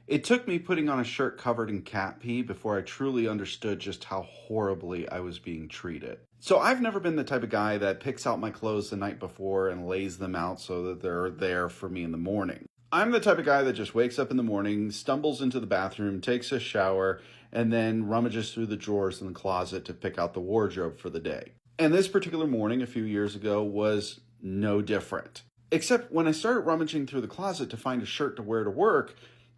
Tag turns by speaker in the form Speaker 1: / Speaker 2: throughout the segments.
Speaker 1: It took me putting on a shirt covered in cat pee before I truly understood just how horribly I was being treated. So I've never been the type of guy that picks out my clothes the night before and lays them out so that they're there for me in the morning. I'm the type of guy that just wakes up in the morning, stumbles into the bathroom, takes a shower, and then rummages through the drawers in the closet to pick out the wardrobe for the day. And this particular morning a few years ago was no different. Except when I started rummaging through the closet to find a shirt to wear to work,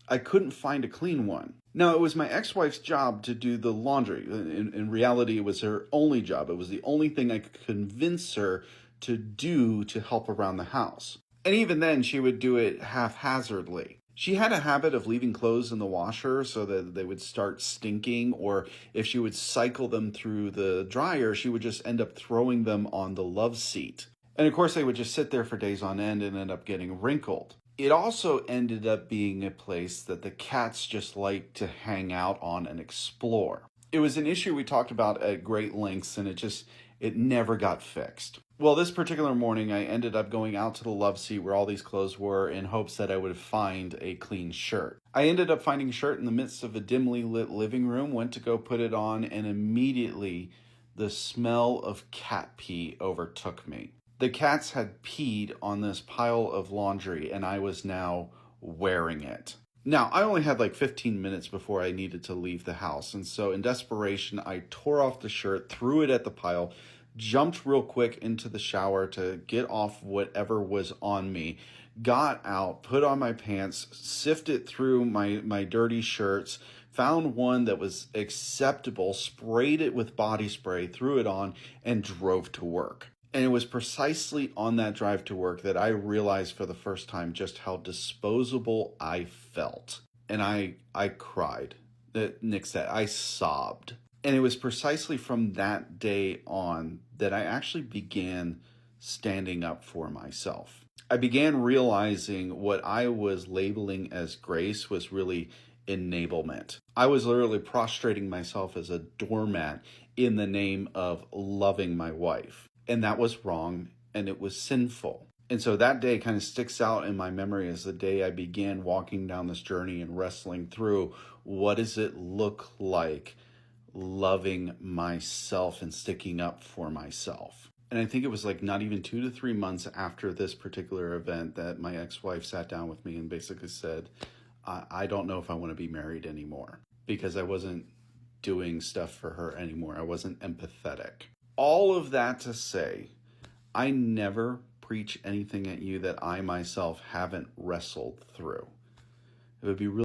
Speaker 1: I couldn't find a clean one. Now, it was my ex-wife's job to do the laundry. In reality, it was her only job. It was the only thing I could convince her to do to help around the house. And even then, she would do it haphazardly. She had a habit of leaving clothes in the washer so that they would start stinking, or if she would cycle them through the dryer, she would just end up throwing them on the love seat. And of course, they would just sit there for days on end and end up getting wrinkled. It also ended up being a place that the cats just like to hang out on and explore. It was an issue we talked about at great lengths, and it never got fixed. Well, this particular morning, I ended up going out to the love seat where all these clothes were in hopes that I would find a clean shirt. I ended up finding a shirt in the midst of a dimly lit living room, went to go put it on, and immediately the smell of cat pee overtook me. The cats had peed on this pile of laundry, and I was now wearing it. Now, I only had like 15 minutes before I needed to leave the house, and so in desperation, I tore off the shirt, threw it at the pile, jumped real quick into the shower to get off whatever was on me, got out, put on my pants, sifted through my dirty shirts, found one that was acceptable, sprayed it with body spray, threw it on, and drove to work. And it was precisely on that drive to work that I realized for the first time just how disposable I felt. And I cried. Nick said, I sobbed. And it was precisely from that day on that I actually began standing up for myself. I began realizing what I was labeling as grace was really enablement. I was literally prostrating myself as a doormat in the name of loving my wife. And that was wrong, and it was sinful. And so that day kind of sticks out in my memory as the day I began walking down this journey and wrestling through what does it look like loving myself and sticking up for myself. And I think it was like not even 2 to 3 months after this particular event that my ex-wife sat down with me and basically said, I don't know if I want to be married anymore, because I wasn't doing stuff for her anymore. I wasn't empathetic. All of that to say, I never preach anything at you that I myself haven't wrestled through. It would be really